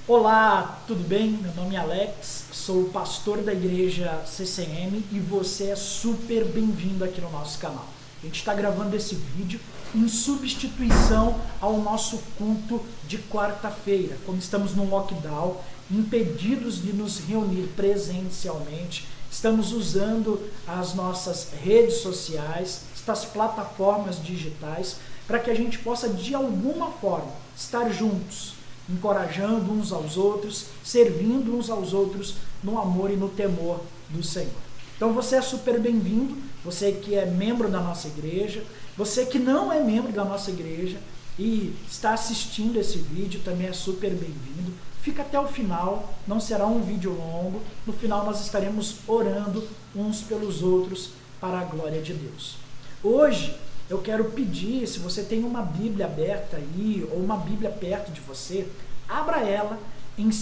Olá, tudo bem? Meu nome é Alex, sou pastor da igreja CCM e você é super bem-vindo aqui no nosso canal. A gente está gravando esse vídeo em substituição ao nosso culto de quarta-feira. Como estamos no lockdown, impedidos de nos reunir presencialmente, estamos usando as nossas redes sociais, estas plataformas digitais, para que a gente possa de alguma forma estar juntos, encorajando uns aos outros, servindo uns aos outros no amor e no temor do Senhor. Então você é super bem-vindo, você que é membro da nossa igreja, você que não é membro da nossa igreja e está assistindo esse vídeo também é super bem-vindo. Fica até o final, não será um vídeo longo, no final nós estaremos orando uns pelos outros para a glória de Deus. Hoje eu quero pedir, se você tem uma Bíblia aberta aí, ou uma Bíblia perto de você, abra ela em 2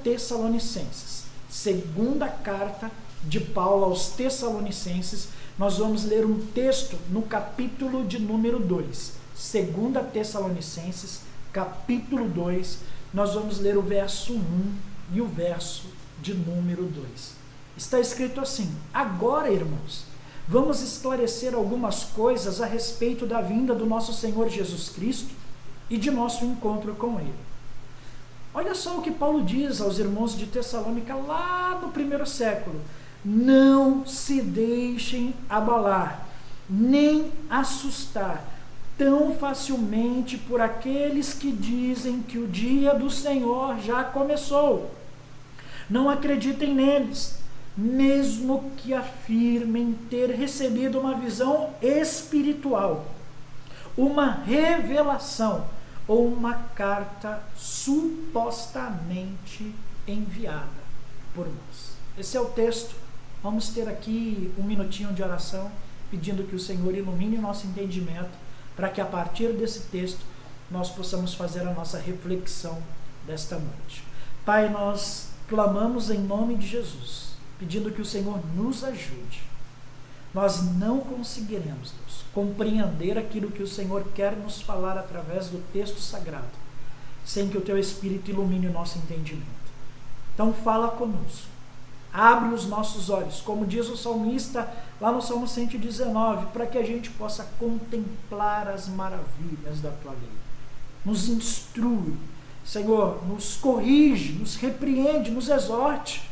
Tessalonicenses, segunda carta de Paulo aos Tessalonicenses. Nós vamos ler um texto no capítulo de número 2, 2 Tessalonicenses, capítulo 2, nós vamos ler o verso 1 e o verso de número 2. Está escrito assim: agora, irmãos, vamos esclarecer algumas coisas a respeito da vinda do nosso Senhor Jesus Cristo e de nosso encontro com Ele. Olha só o que Paulo diz aos irmãos de Tessalônica lá no primeiro século: não se deixem abalar, nem assustar tão facilmente por aqueles que dizem que o dia do Senhor já começou. Não acreditem neles, mesmo que afirmem ter recebido uma visão espiritual, uma revelação ou uma carta supostamente enviada por nós. Esse é o texto. Vamos ter aqui um minutinho de oração, pedindo que o Senhor ilumine o nosso entendimento, para que a partir desse texto nós possamos fazer a nossa reflexão desta noite. Pai, nós clamamos em nome de Jesus, pedindo que o Senhor nos ajude. Nós não conseguiremos, Deus, compreender aquilo que o Senhor quer nos falar através do texto sagrado, sem que o Teu Espírito ilumine o nosso entendimento. Então fala conosco, abre os nossos olhos, como diz o salmista lá no Salmo 119, para que a gente possa contemplar as maravilhas da Tua lei. Nos instrui, Senhor, nos corrige, nos repreende, nos exorte.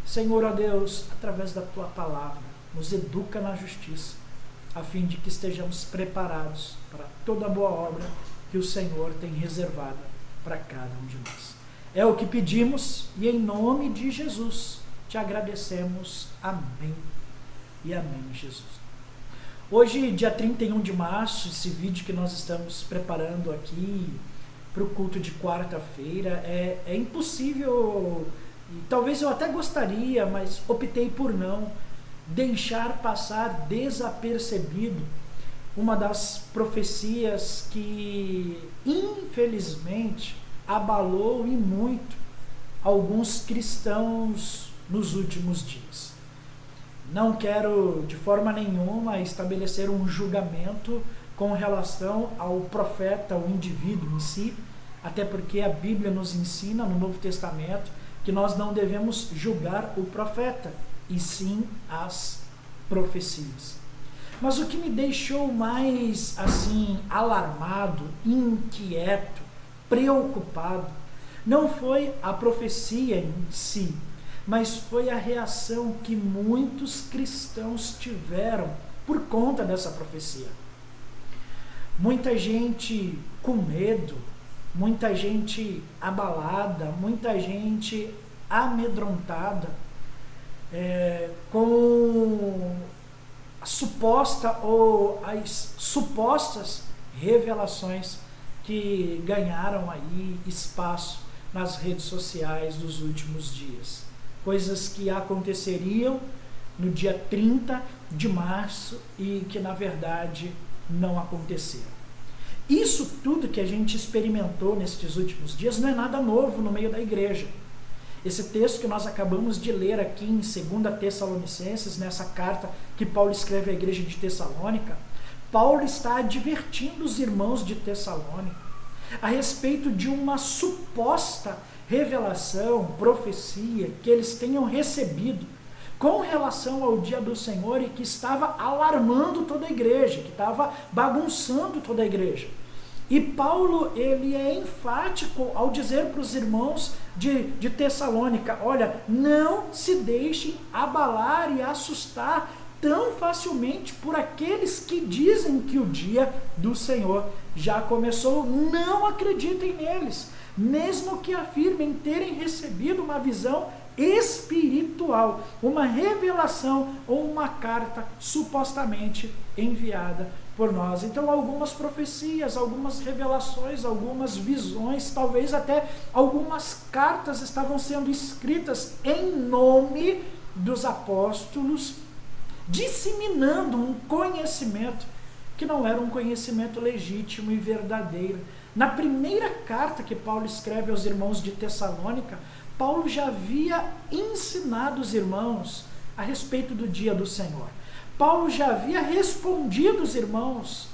Senhor, ó Deus, através da Tua palavra, nos educa na justiça, a fim de que estejamos preparados para toda boa obra que o Senhor tem reservada para cada um de nós. É o que pedimos e em nome de Jesus te agradecemos. Amém e amém, Jesus. Hoje, dia 31 de março, esse vídeo que nós estamos preparando aqui para o culto de quarta-feira, é impossível, e talvez eu até gostaria, mas optei por não deixar passar desapercebido uma das profecias que, infelizmente, abalou e muito alguns cristãos nos últimos dias. Não quero de forma nenhuma estabelecer um julgamento com relação ao profeta, ao indivíduo em si, até porque a Bíblia nos ensina no Novo Testamento que nós não devemos julgar o profeta, e sim as profecias. Mas o que me deixou mais assim alarmado, inquieto, preocupado, não foi a profecia em si, mas foi a reação que muitos cristãos tiveram por conta dessa profecia. Muita gente com medo, muita gente abalada, muita gente amedrontada com a suposta ou as supostas revelações que ganharam aí espaço nas redes sociais dos últimos dias. Coisas que aconteceriam no dia 30 de março e que, na verdade, não aconteceram. Isso tudo que a gente experimentou nestes últimos dias não é nada novo no meio da igreja. Esse texto que nós acabamos de ler aqui em 2 Tessalonicenses, nessa carta que Paulo escreve à igreja de Tessalônica, Paulo está advertindo os irmãos de Tessalônica a respeito de uma suposta revelação, profecia que eles tenham recebido com relação ao dia do Senhor e que estava alarmando toda a igreja, que estava bagunçando toda a igreja. E Paulo, ele é enfático ao dizer para os irmãos de Tessalônica: olha, não se deixem abalar e assustar tão facilmente por aqueles que dizem que o dia do Senhor já começou. Não acreditem neles, mesmo que afirmem terem recebido uma visão espiritual, uma revelação ou uma carta supostamente enviada por nós. Então, algumas profecias, algumas revelações, algumas visões, talvez até algumas cartas estavam sendo escritas em nome dos apóstolos, disseminando um conhecimento que não era um conhecimento legítimo e verdadeiro. Na primeira carta que Paulo escreve aos irmãos de Tessalônica, Paulo já havia ensinado os irmãos a respeito do dia do Senhor. Paulo já havia respondido os irmãos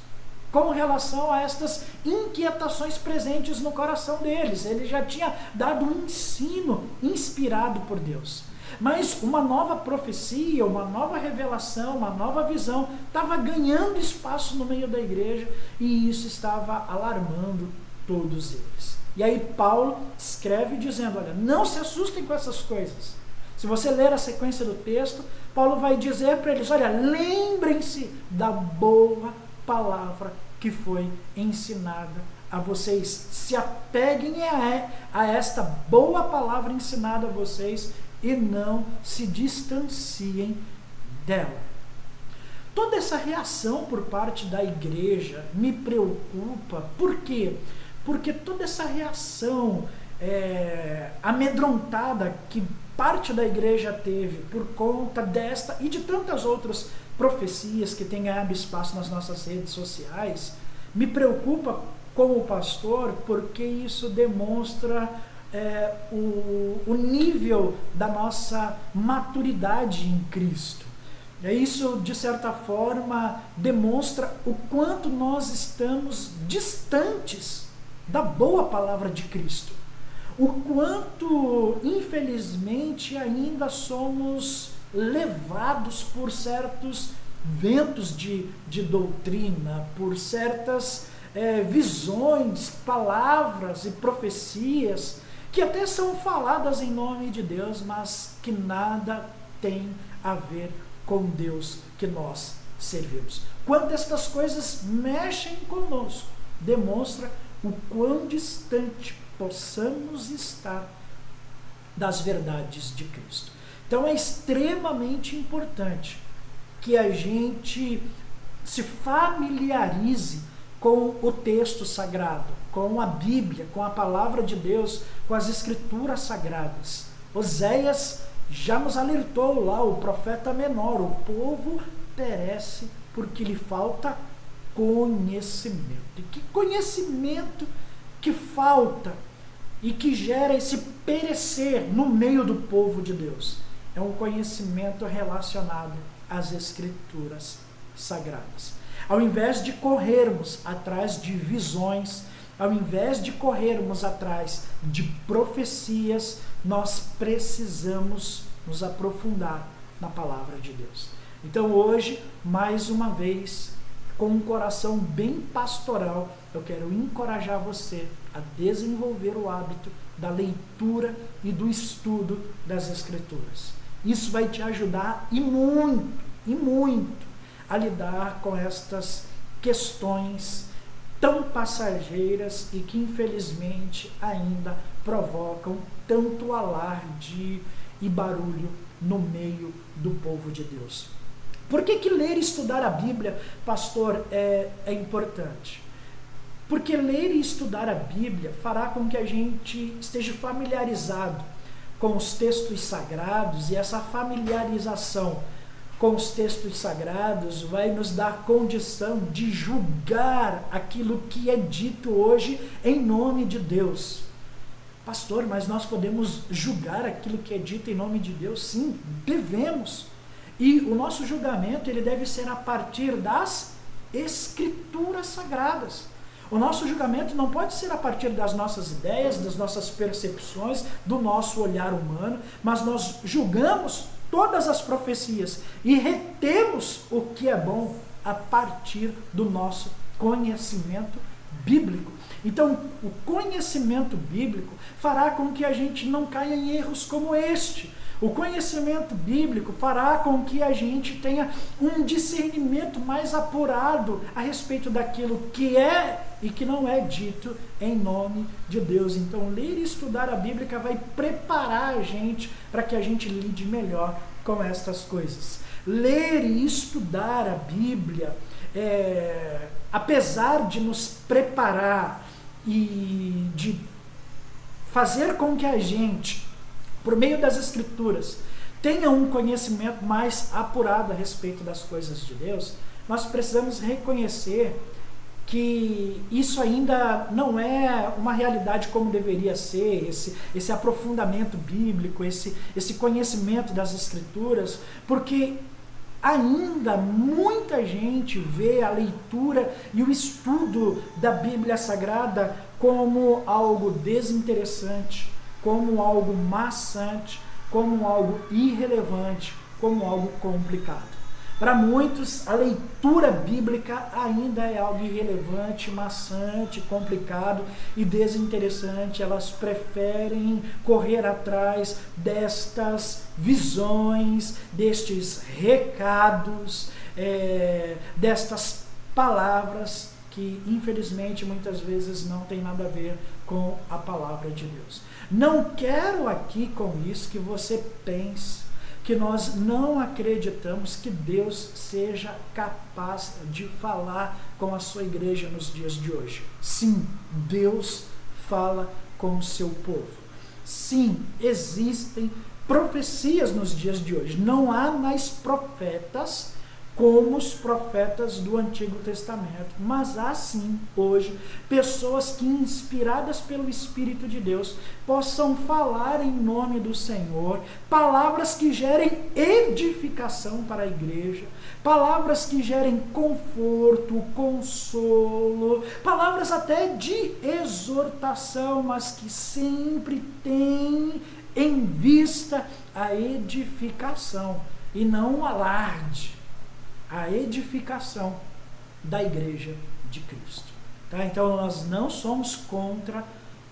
com relação a estas inquietações presentes no coração deles. Ele já tinha dado um ensino inspirado por Deus. Mas uma nova profecia, uma nova revelação, uma nova visão estava ganhando espaço no meio da igreja e isso estava alarmando todos eles. E aí Paulo escreve dizendo: olha, não se assustem com essas coisas. Se você ler a sequência do texto, Paulo vai dizer para eles: olha, lembrem-se da boa palavra que foi ensinada a vocês. Se apeguem a esta boa palavra ensinada a vocês e não se distanciem dela. Toda essa reação por parte da igreja me preocupa. Por quê? Porque toda essa reação amedrontada que parte da igreja teve por conta desta e de tantas outras profecias que têm ganhado espaço nas nossas redes sociais, me preocupa como pastor, porque isso demonstra o nível da nossa maturidade em Cristo. Isso, de certa forma, demonstra o quanto nós estamos distantes da boa palavra de Cristo. O quanto, infelizmente, ainda somos levados por certos ventos de doutrina, por certas visões, palavras e profecias que até são faladas em nome de Deus, mas que nada tem a ver com Deus que nós servimos. Quando estas coisas mexem conosco, demonstra o quão distante possamos estar das verdades de Cristo. Então é extremamente importante que a gente se familiarize com o texto sagrado, com a Bíblia, com a palavra de Deus, com as escrituras sagradas. Oséias já nos alertou lá, o profeta menor: o povo perece porque lhe falta conhecimento. E que conhecimento que falta e que gera esse perecer no meio do povo de Deus? É um conhecimento relacionado às escrituras sagradas. Ao invés de corrermos atrás de visões, ao invés de corrermos atrás de profecias, nós precisamos nos aprofundar na palavra de Deus. Então hoje, mais uma vez, com um coração bem pastoral, eu quero encorajar você a desenvolver o hábito da leitura e do estudo das Escrituras. Isso vai te ajudar e muito a lidar com estas questões tão passageiras e que infelizmente ainda provocam tanto alarde e barulho no meio do povo de Deus. Por que ler e estudar a Bíblia, pastor, é importante? Porque ler e estudar a Bíblia fará com que a gente esteja familiarizado com os textos sagrados, e essa familiarização com os textos sagrados vai nos dar condição de julgar aquilo que é dito hoje em nome de Deus. Pastor, mas nós podemos julgar aquilo que é dito em nome de Deus? Sim, devemos. E o nosso julgamento ele deve ser a partir das Escrituras sagradas. O nosso julgamento não pode ser a partir das nossas ideias, das nossas percepções, do nosso olhar humano, mas nós julgamos todas as profecias e retemos o que é bom a partir do nosso conhecimento bíblico. Então, o conhecimento bíblico fará com que a gente não caia em erros como este. O conhecimento bíblico fará com que a gente tenha um discernimento mais apurado a respeito daquilo que é e que não é dito em nome de Deus. Então, ler e estudar a Bíblia vai preparar a gente para que a gente lide melhor com estas coisas. Ler e estudar a Bíblia, apesar de nos preparar e de fazer com que a gente, por meio das Escrituras, tenha um conhecimento mais apurado a respeito das coisas de Deus, nós precisamos reconhecer que isso ainda não é uma realidade como deveria ser, esse aprofundamento bíblico, esse conhecimento das Escrituras, porque ainda muita gente vê a leitura e o estudo da Bíblia Sagrada como algo desinteressante, como algo maçante, como algo irrelevante, como algo complicado. Para muitos, a leitura bíblica ainda é algo irrelevante, maçante, complicado e desinteressante. Elas preferem correr atrás destas visões, destes recados, destas palavras que, infelizmente, muitas vezes não tem nada a ver com a palavra de Deus. Não quero aqui com isso que você pense que nós não acreditamos que Deus seja capaz de falar com a sua igreja nos dias de hoje. Sim, Deus fala com o seu povo. Sim, existem profecias nos dias de hoje. Não há mais profetas como os profetas do Antigo Testamento, mas há sim, hoje, pessoas que, inspiradas pelo Espírito de Deus, possam falar em nome do Senhor, palavras que gerem edificação para a igreja, palavras que gerem conforto, consolo, palavras até de exortação, mas que sempre têm em vista a edificação e não o alarde, a edificação da igreja de Cristo. Tá? Então nós não somos contra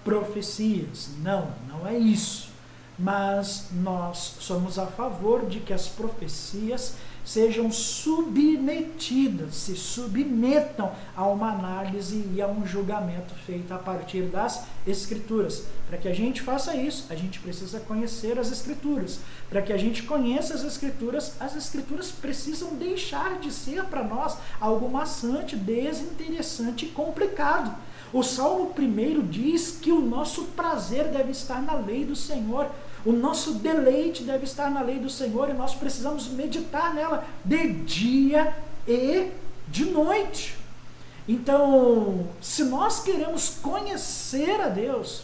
profecias, não é isso. Mas nós somos a favor de que as profecias sejam submetidas, se submetam a uma análise e a um julgamento feito a partir das Escrituras. Para que a gente faça isso, a gente precisa conhecer as Escrituras. Para que a gente conheça as Escrituras precisam deixar de ser para nós algo maçante, desinteressante e complicado. O Salmo 1 diz que o nosso prazer deve estar na lei do Senhor. O nosso deleite deve estar na lei do Senhor e nós precisamos meditar nela de dia e de noite. Então, se nós queremos conhecer a Deus,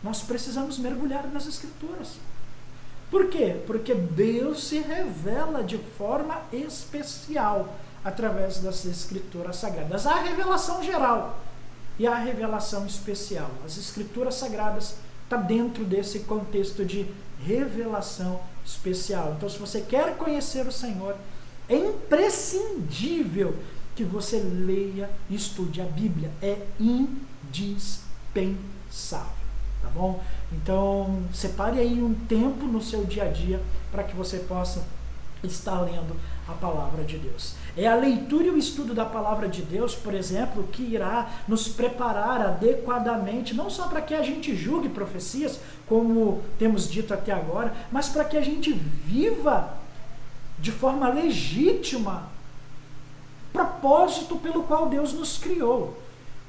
nós precisamos mergulhar nas Escrituras. Por quê? Porque Deus se revela de forma especial através das Escrituras Sagradas. Há a revelação geral e a revelação especial. As Escrituras Sagradas está dentro desse contexto de revelação especial. Então, se você quer conhecer o Senhor, é imprescindível que você leia e estude a Bíblia. É indispensável, tá bom? Então, separe aí um tempo no seu dia a dia para que você possa estar lendo a palavra de Deus. É a leitura e o estudo da palavra de Deus, por exemplo, que irá nos preparar adequadamente, não só para que a gente julgue profecias, como temos dito até agora, mas para que a gente viva de forma legítima o propósito pelo qual Deus nos criou.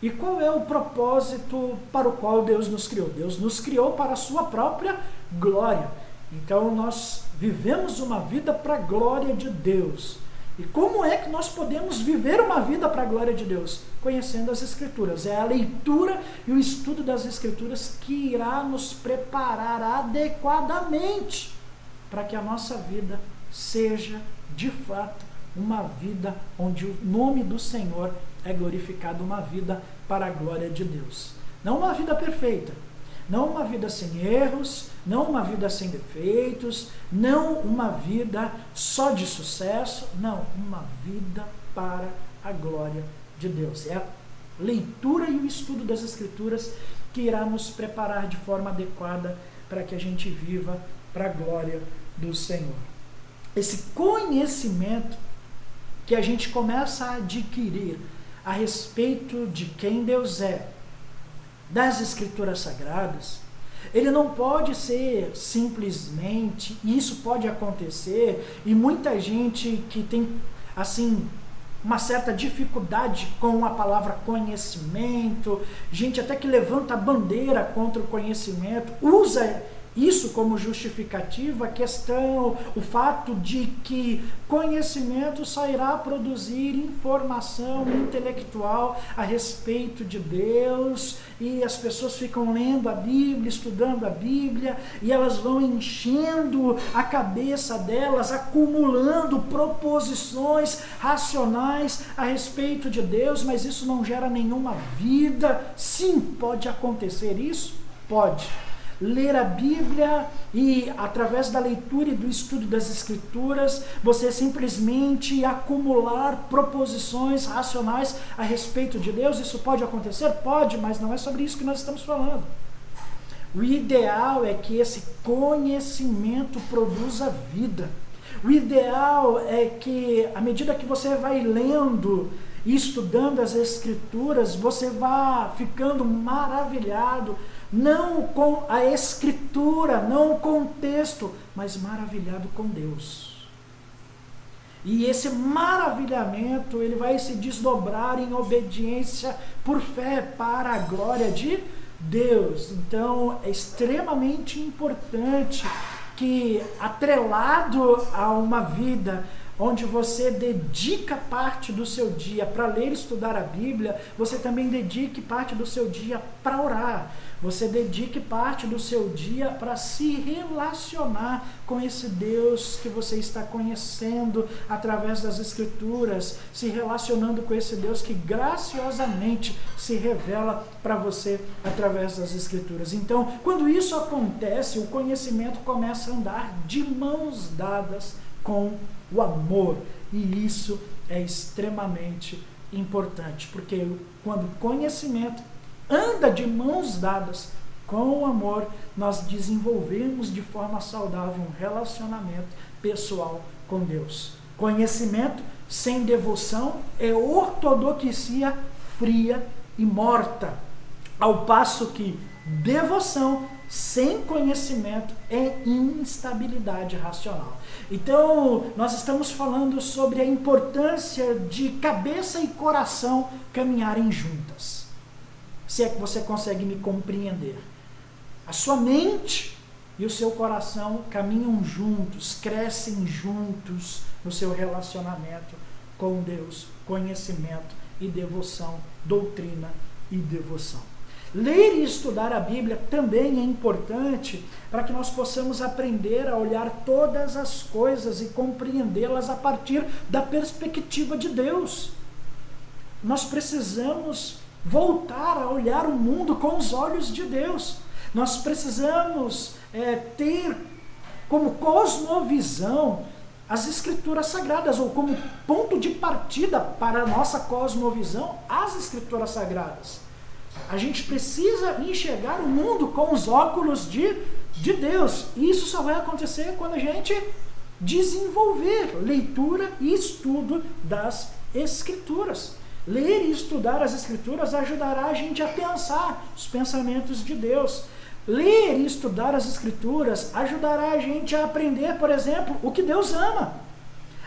E qual é o propósito para o qual Deus nos criou? Deus nos criou para a sua própria glória. Então nós vivemos uma vida para a glória de Deus. E como é que nós podemos viver uma vida para a glória de Deus? Conhecendo as Escrituras. É a leitura e o estudo das Escrituras que irá nos preparar adequadamente para que a nossa vida seja, de fato, uma vida onde o nome do Senhor é glorificada uma vida para a glória de Deus. Não uma vida perfeita, não uma vida sem erros, não uma vida sem defeitos, não uma vida só de sucesso, não, uma vida para a glória de Deus. É a leitura e o estudo das Escrituras que irá nos preparar de forma adequada para que a gente viva para a glória do Senhor. Esse conhecimento que a gente começa a adquirir a respeito de quem Deus é, das Escrituras Sagradas, ele não pode ser simplesmente, e isso pode acontecer, e muita gente que tem, assim, uma certa dificuldade com a palavra conhecimento, gente até que levanta a bandeira contra o conhecimento, usa isso como justificativa, a questão, o fato de que conhecimento só irá produzir informação intelectual a respeito de Deus, e as pessoas ficam lendo a Bíblia, estudando a Bíblia, e elas vão enchendo a cabeça delas, acumulando proposições racionais a respeito de Deus, mas isso não gera nenhuma vida. Sim, pode acontecer isso? Pode. Ler a Bíblia e, através da leitura e do estudo das Escrituras, você simplesmente acumular proposições racionais a respeito de Deus, isso pode acontecer? Pode, mas não é sobre isso que nós estamos falando. O ideal é que esse conhecimento produza vida. O ideal é que, à medida que você vai lendo e estudando as Escrituras, você vá ficando maravilhado, não com a Escritura, não com o texto, mas maravilhado com Deus. E esse maravilhamento, ele vai se desdobrar em obediência por fé para a glória de Deus. Então, é extremamente importante que, atrelado a uma vida onde você dedica parte do seu dia para ler e estudar a Bíblia, você também dedique parte do seu dia para orar. Você dedique parte do seu dia para se relacionar com esse Deus que você está conhecendo através das Escrituras, se relacionando com esse Deus que graciosamente se revela para você através das Escrituras. Então, quando isso acontece, o conhecimento começa a andar de mãos dadas com o amor, e isso é extremamente importante, porque quando o conhecimento anda de mãos dadas com o amor, nós desenvolvemos de forma saudável um relacionamento pessoal com Deus. Conhecimento sem devoção é ortodoxia fria e morta, ao passo que devoção sem conhecimento é instabilidade racional. Então, nós estamos falando sobre a importância de cabeça e coração caminharem juntas. Se é que você consegue me compreender. A sua mente e o seu coração caminham juntos, crescem juntos no seu relacionamento com Deus, conhecimento e devoção, doutrina e devoção. Ler e estudar a Bíblia também é importante para que nós possamos aprender a olhar todas as coisas e compreendê-las a partir da perspectiva de Deus. Nós precisamos voltar a olhar o mundo com os olhos de Deus. Nós precisamos ter como cosmovisão as Escrituras Sagradas, ou como ponto de partida para a nossa cosmovisão, as Escrituras Sagradas. A gente precisa enxergar o mundo com os óculos de Deus. E isso só vai acontecer quando a gente desenvolver leitura e estudo das Escrituras. Ler e estudar as Escrituras ajudará a gente a pensar os pensamentos de Deus. Ler e estudar as Escrituras ajudará a gente a aprender, por exemplo, o que Deus ama.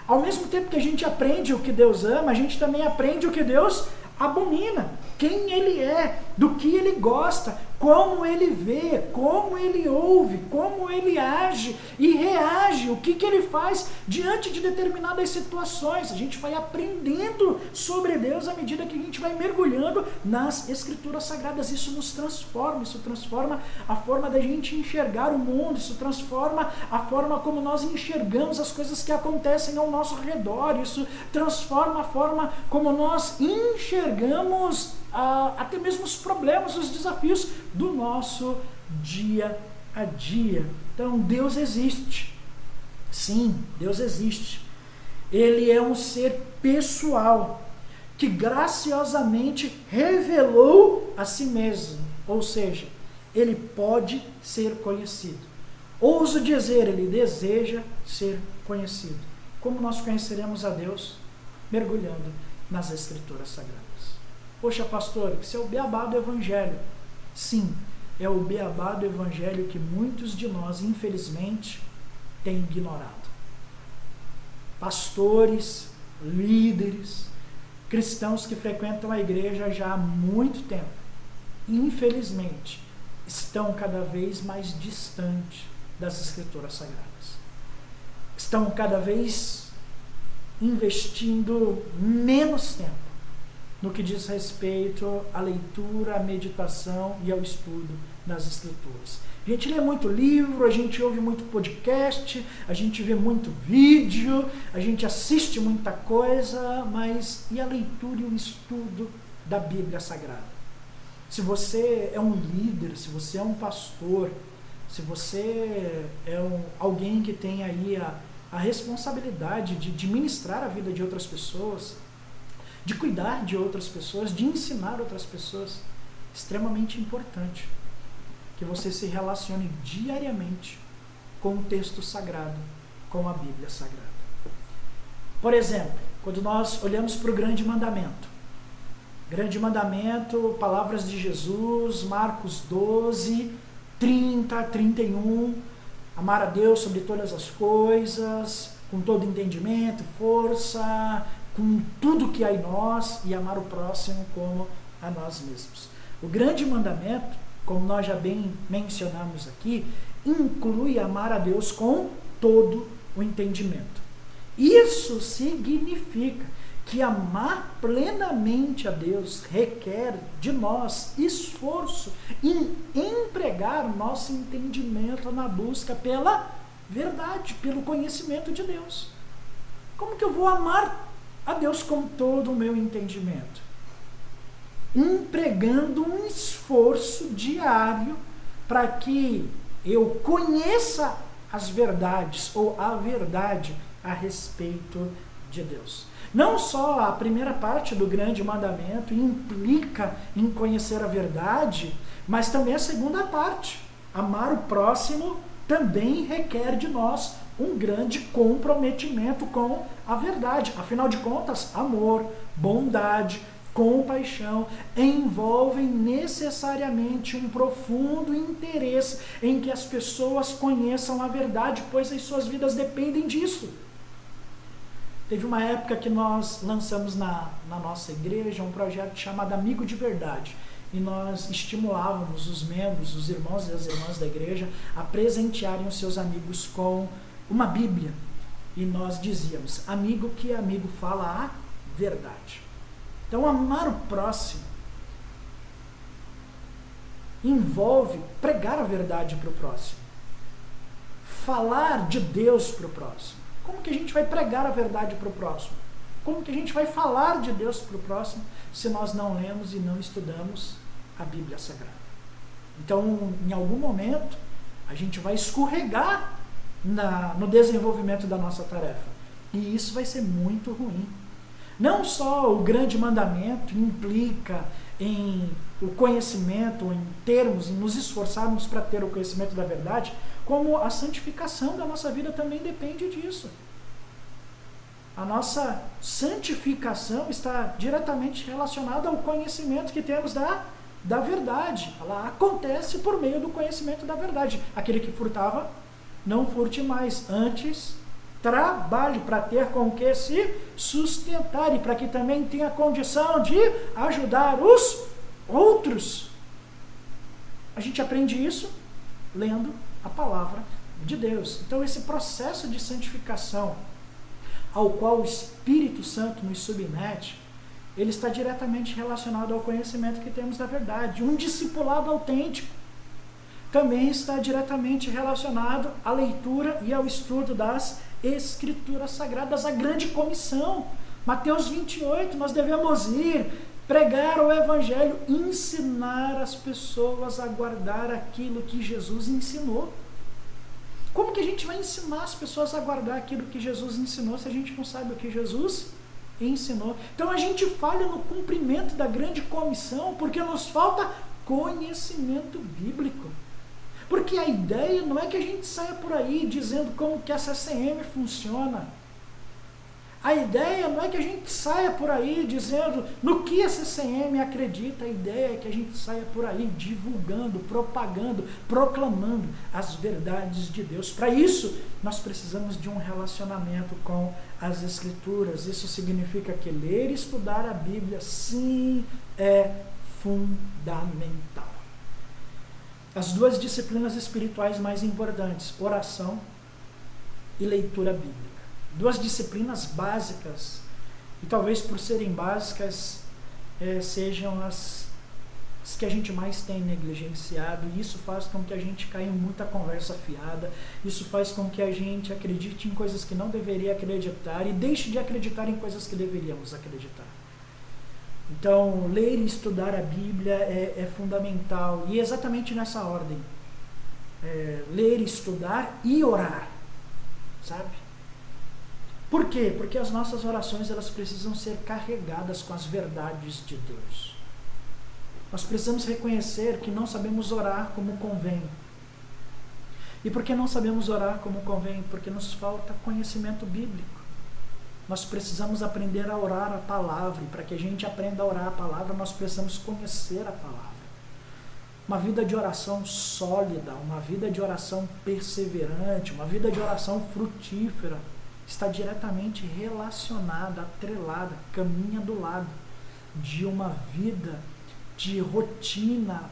Ao mesmo tempo que a gente aprende o que Deus ama, a gente também aprende o que Deus abomina, quem Ele é, do que ele gosta, como ele vê, como ele ouve, como ele age e reage, o que ele faz diante de determinadas situações. A gente vai aprendendo sobre Deus à medida que a gente vai mergulhando nas Escrituras Sagradas. Isso nos transforma, isso transforma a forma da gente enxergar o mundo, isso transforma a forma como nós enxergamos as coisas que acontecem ao nosso redor, isso transforma a forma como nós enxergamos até mesmo os problemas, os desafios do nosso dia a dia. Então, Deus existe. Sim, Deus existe. Ele é um ser pessoal que graciosamente revelou a si mesmo. Ou seja, ele pode ser conhecido. Ouso dizer, ele deseja ser conhecido. Como nós conheceremos a Deus? Mergulhando nas Escrituras Sagradas. Poxa, pastor, isso é o beabá do Evangelho. Sim, é o beabá do Evangelho que muitos de nós, infelizmente, têm ignorado. Pastores, líderes, cristãos que frequentam a igreja já há muito tempo, infelizmente, estão cada vez mais distantes das Escrituras Sagradas. Estão cada vez investindo menos tempo no que diz respeito à leitura, à meditação e ao estudo das Escrituras. A gente lê muito livro, a gente ouve muito podcast, a gente vê muito vídeo, a gente assiste muita coisa, mas e a leitura e o estudo da Bíblia Sagrada? Se você é um líder, se você é um pastor, se você é alguém que tem aí a responsabilidade de ministrar a vida de outras pessoas, de cuidar de outras pessoas, de ensinar outras pessoas, extremamente importante que você se relacione diariamente com o texto sagrado, com a Bíblia Sagrada. Por exemplo, quando nós olhamos para o Grande Mandamento, palavras de Jesus, Marcos 12, 30, 31, amar a Deus sobre todas as coisas, com todo entendimento, força, com tudo que há em nós, e amar o próximo como a nós mesmos. O grande mandamento, como nós já bem mencionamos aqui, inclui amar a Deus com todo o entendimento. Isso significa que amar plenamente a Deus requer de nós esforço em empregar nosso entendimento na busca pela verdade, pelo conhecimento de Deus. Como que eu vou amar a Deus com todo o meu entendimento? Empregando um esforço diário para que eu conheça as verdades ou a verdade a respeito de Deus. Não só a primeira parte do grande mandamento implica em conhecer a verdade, mas também a segunda parte, amar o próximo, também requer de nós um grande comprometimento com a verdade. Afinal de contas, amor, bondade, compaixão envolvem necessariamente um profundo interesse em que as pessoas conheçam a verdade, pois as suas vidas dependem disso. Teve uma época que nós lançamos na nossa igreja um projeto chamado Amigo de Verdade. E nós estimulávamos os membros, os irmãos e as irmãs da igreja a presentearem os seus amigos com uma Bíblia. E nós dizíamos, amigo que amigo fala a verdade. Então, amar o próximo envolve pregar a verdade para o próximo. Falar de Deus para o próximo. Como que a gente vai pregar a verdade para o próximo? Como que a gente vai falar de Deus para o próximo se nós não lemos e não estudamos a Bíblia Sagrada? Então, em algum momento, a gente vai escorregar no desenvolvimento da nossa tarefa. E isso vai ser muito ruim. Não só o grande mandamento implica em o conhecimento, em nos esforçarmos para ter o conhecimento da verdade, como a santificação da nossa vida também depende disso. A nossa santificação está diretamente relacionada ao conhecimento que temos da verdade. Ela acontece por meio do conhecimento da verdade. Aquele que furtava, não furte mais. Antes, trabalhe para ter com que se sustentar e para que também tenha condição de ajudar os outros. A gente aprende isso lendo a palavra de Deus. Então esse processo de santificação ao qual o Espírito Santo nos submete, ele está diretamente relacionado ao conhecimento que temos da verdade. Um discipulado autêntico também está diretamente relacionado à leitura e ao estudo das Escrituras Sagradas, a grande comissão. Mateus 28, nós devemos ir, pregar o Evangelho, ensinar as pessoas a guardar aquilo que Jesus ensinou. Como que a gente vai ensinar as pessoas a guardar aquilo que Jesus ensinou se a gente não sabe o que Jesus ensinou? Então a gente falha no cumprimento da grande comissão porque nos falta conhecimento bíblico. Porque a ideia não é que a gente saia por aí dizendo como que a CCM funciona. A ideia não é que a gente saia por aí dizendo no que a CCM acredita. A ideia é que a gente saia por aí divulgando, propagando, proclamando as verdades de Deus. Para isso, nós precisamos de um relacionamento com as Escrituras. Isso significa que ler e estudar a Bíblia, sim, é fundamental. As duas disciplinas espirituais mais importantes, oração e leitura bíblica. Duas disciplinas básicas, e talvez por serem básicas, sejam as que a gente mais tem negligenciado, e isso faz com que a gente caia em muita conversa fiada, isso faz com que a gente acredite em coisas que não deveria acreditar e deixe de acreditar em coisas que deveríamos acreditar. Então, ler e estudar a Bíblia é fundamental, e exatamente nessa ordem. Ler, estudar e orar, sabe? Por quê? Porque as nossas orações elas precisam ser carregadas com as verdades de Deus. Nós precisamos reconhecer que não sabemos orar como convém. E por que não sabemos orar como convém? Porque nos falta conhecimento bíblico. Nós precisamos aprender a orar a palavra, e para que a gente aprenda a orar a palavra, nós precisamos conhecer a palavra. Uma vida de oração sólida, uma vida de oração perseverante, uma vida de oração frutífera, está diretamente relacionada, atrelada, caminha do lado de uma vida de rotina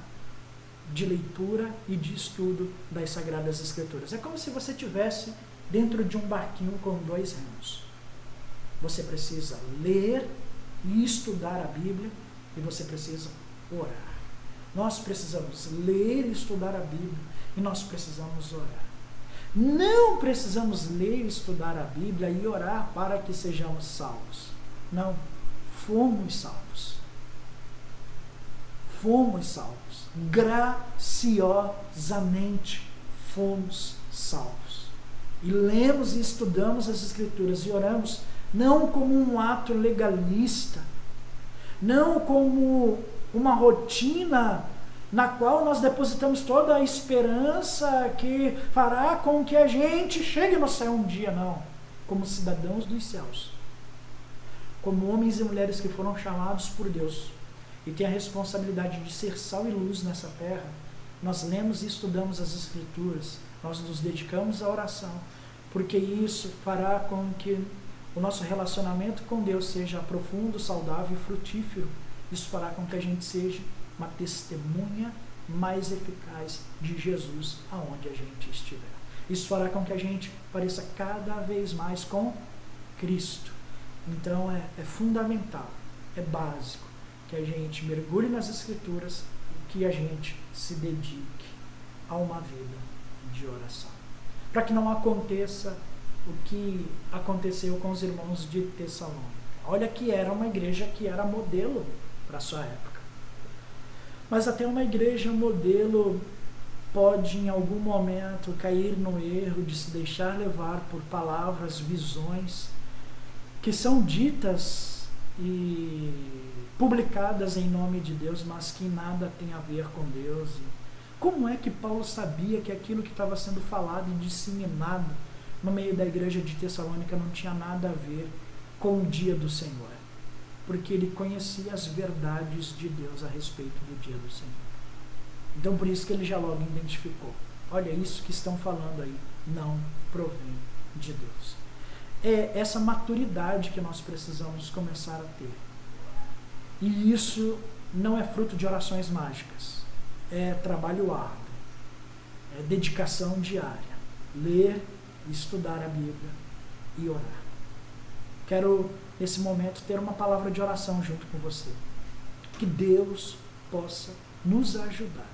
de leitura e de estudo das Sagradas Escrituras. É como se você estivesse dentro de um barquinho com 2 remos. Você precisa ler e estudar a Bíblia e você precisa orar. Nós precisamos ler e estudar a Bíblia e nós precisamos orar. Não precisamos ler e estudar a Bíblia e orar para que sejamos salvos. Não, fomos salvos. Fomos salvos. Graciosamente fomos salvos. E lemos e estudamos as Escrituras e oramos não como um ato legalista, não como uma rotina na qual nós depositamos toda a esperança que fará com que a gente chegue no céu um dia, não. Como cidadãos dos céus, como homens e mulheres que foram chamados por Deus e têm a responsabilidade de ser sal e luz nessa terra, nós lemos e estudamos as Escrituras, nós nos dedicamos à oração, porque isso fará com que o nosso relacionamento com Deus seja profundo, saudável e frutífero. Isso fará com que a gente seja uma testemunha mais eficaz de Jesus aonde a gente estiver. Isso fará com que a gente pareça cada vez mais com Cristo. Então é fundamental, é básico que a gente mergulhe nas Escrituras e que a gente se dedique a uma vida de oração. Para que não aconteça o que aconteceu com os irmãos de Tessalônica. Olha que era uma igreja que era modelo para a sua época. Mas até uma igreja modelo pode em algum momento cair no erro de se deixar levar por palavras, visões que são ditas e publicadas em nome de Deus, mas que nada tem a ver com Deus. Como é que Paulo sabia que aquilo que estava sendo falado e disseminado no meio da igreja de Tessalônica não tinha nada a ver com o dia do Senhor? Porque ele conhecia as verdades de Deus a respeito do dia do Senhor. Então por isso que ele já logo identificou. Olha, isso que estão falando aí não provém de Deus. É essa maturidade que nós precisamos começar a ter. E isso não é fruto de orações mágicas. é trabalho árduo, é dedicação diária. Ler, estudar a Bíblia e orar. Quero, nesse momento, ter uma palavra de oração junto com você. Que Deus possa nos ajudar.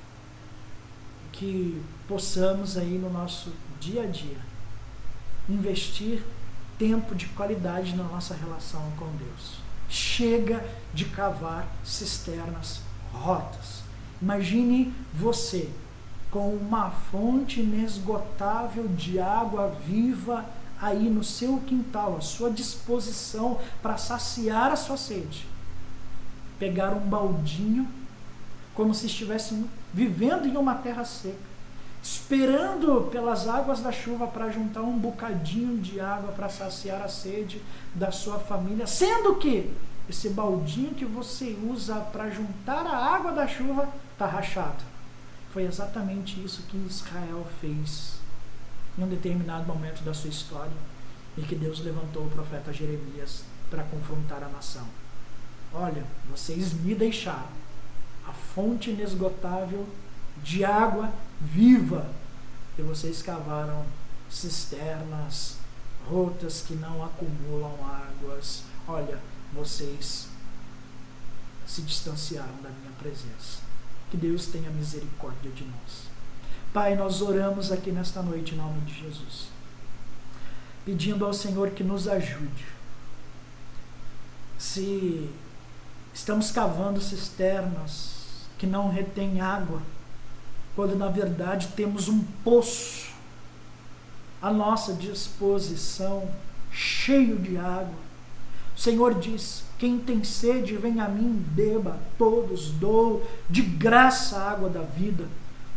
Que possamos aí no nosso dia a dia investir tempo de qualidade na nossa relação com Deus. Chega de cavar cisternas rotas. Imagine você com uma fonte inesgotável de água viva aí no seu quintal, à sua disposição para saciar a sua sede. Pegar um baldinho, como se estivesse vivendo em uma terra seca, esperando pelas águas da chuva para juntar um bocadinho de água para saciar a sede da sua família, sendo que esse baldinho que você usa para juntar a água da chuva está rachado. Foi exatamente isso que Israel fez em um determinado momento da sua história, e que Deus levantou o profeta Jeremias para confrontar a nação. Olha, vocês me deixaram a fonte inesgotável de água viva, e vocês cavaram cisternas rotas que não acumulam águas. Olha, vocês se distanciaram da minha presença. Que Deus tenha misericórdia de nós. Pai, nós oramos aqui nesta noite em nome de Jesus, pedindo ao Senhor que nos ajude. Se estamos cavando cisternas que não retêm água, quando na verdade temos um poço à nossa disposição, cheio de água. O Senhor diz: quem tem sede, vem a mim, beba, todos dou de graça a água da vida.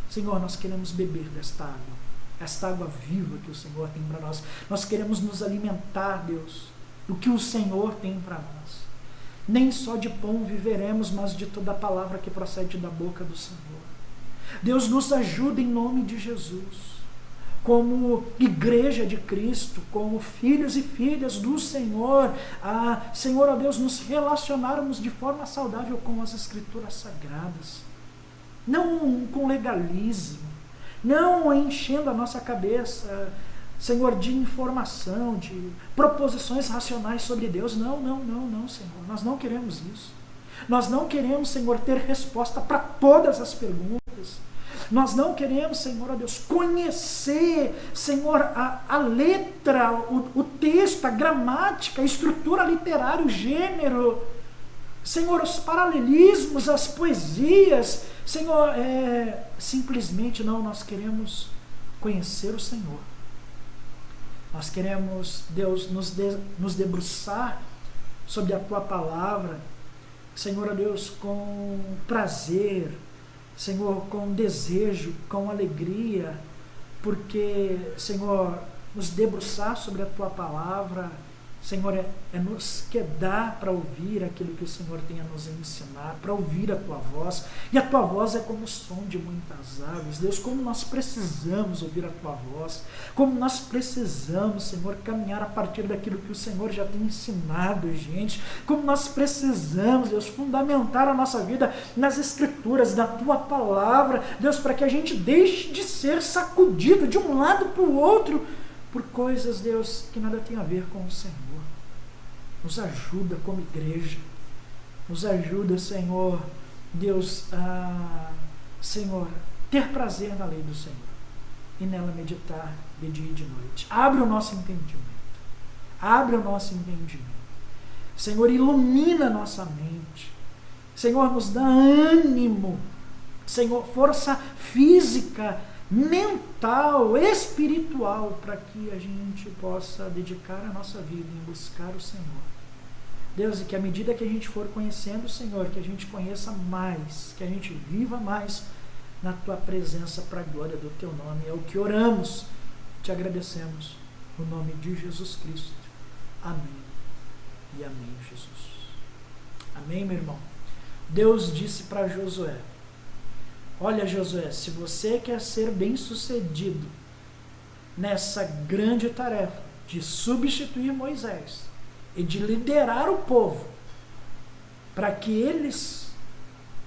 Senhor, nós queremos beber desta água, esta água viva que o Senhor tem para nós. Nós queremos nos alimentar, Deus, do que o Senhor tem para nós. Nem só de pão viveremos, mas de toda a palavra que procede da boca do Senhor. Deus, nos ajuda em nome de Jesus, como igreja de Cristo, como filhos e filhas do Senhor, Senhor, ó Deus, nos relacionarmos de forma saudável com as Escrituras Sagradas, não com legalismo, não enchendo a nossa cabeça, Senhor, de informação, de proposições racionais sobre Deus. Não, Senhor, nós não queremos isso. Nós não queremos, Senhor, ter resposta para todas as perguntas. Nós não queremos, Senhor, ó Deus, conhecer, Senhor, a letra, o texto, a gramática, a estrutura literária, o gênero, Senhor, os paralelismos, as poesias. Senhor, simplesmente não, nós queremos conhecer o Senhor. Nós queremos, Deus, nos debruçar sobre a Tua Palavra, Senhor, ó Deus, com prazer, Senhor, com desejo, com alegria, porque, Senhor, nos debruçar sobre a Tua Palavra, Senhor, é nos quedar para ouvir aquilo que o Senhor tem a nos ensinar, para ouvir a Tua voz, e a Tua voz é como o som de muitas águas. Deus, como nós precisamos ouvir a Tua voz, como nós precisamos, Senhor, caminhar a partir daquilo que o Senhor já tem ensinado, gente, como nós precisamos, Deus, fundamentar a nossa vida nas Escrituras, na Tua Palavra, Deus, para que a gente deixe de ser sacudido de um lado para o outro, por coisas, Deus, que nada tem a ver com o Senhor. Nos ajuda como igreja, nos ajuda, Senhor, Deus, Senhor, ter prazer na lei do Senhor e nela meditar de dia e de noite. Abre o nosso entendimento, Senhor, ilumina a nossa mente, Senhor, nos dá ânimo, Senhor, força física, mental, espiritual, para que a gente possa dedicar a nossa vida em buscar o Senhor. Deus, e que à medida que a gente for conhecendo o Senhor, que a gente conheça mais, que a gente viva mais na Tua presença para a glória do Teu nome. É o que oramos, te agradecemos, no nome de Jesus Cristo. Amém e amém, Jesus. Amém, meu irmão? Deus disse para Josué: olha, Josué, se você quer ser bem-sucedido nessa grande tarefa de substituir Moisés e de liderar o povo para que eles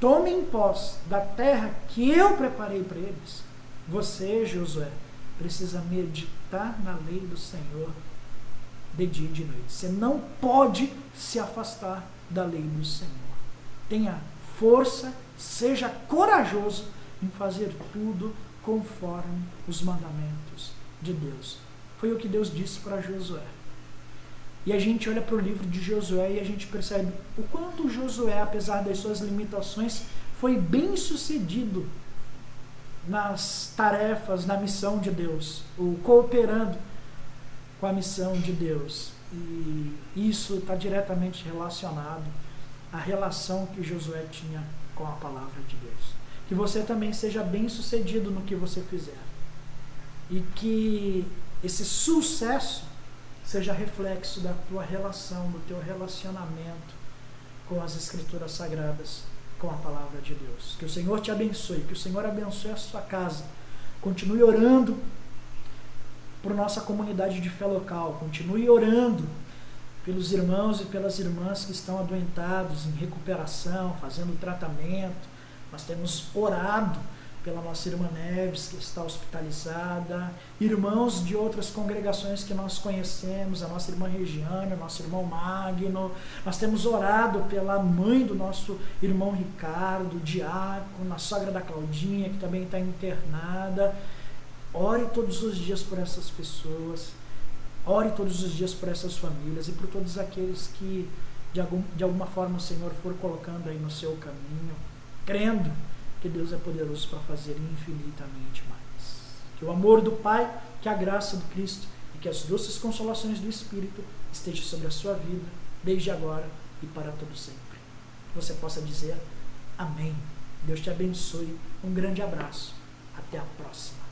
tomem posse da terra que eu preparei para eles. Você, Josué, precisa meditar na lei do Senhor de dia e de noite. Você não pode se afastar da lei do Senhor. Tenha força, seja corajoso em fazer tudo conforme os mandamentos de Deus. Foi o que Deus disse para Josué. E a gente olha para o livro de Josué e a gente percebe o quanto Josué, apesar das suas limitações, foi bem sucedido nas tarefas, na missão de Deus, ou cooperando com a missão de Deus. E isso está diretamente relacionado à relação que Josué tinha com a palavra de Deus. Que você também seja bem sucedido no que você fizer. E que esse sucesso seja reflexo da tua relação, do teu relacionamento com as Escrituras Sagradas, com a palavra de Deus. Que o Senhor te abençoe, que o Senhor abençoe a sua casa. Continue orando por nossa comunidade de fé local. Continue orando pelos irmãos e pelas irmãs que estão adoentados, em recuperação, fazendo tratamento. Nós temos orado pela nossa irmã Neves, que está hospitalizada, irmãos de outras congregações que nós conhecemos, a nossa irmã Regiane, o nosso irmão Magno. Nós temos orado pela mãe do nosso irmão Ricardo, diácono, a sogra da Claudinha, que também está internada. Ore todos os dias por essas pessoas, ore todos os dias por essas famílias e por todos aqueles que de alguma forma o Senhor for colocando aí no seu caminho, crendo que Deus é poderoso para fazer infinitamente mais. Que o amor do Pai, que a graça do Cristo e que as doces consolações do Espírito estejam sobre a sua vida, desde agora e para todo sempre. Que você possa dizer amém. Deus te abençoe. Um grande abraço. Até a próxima.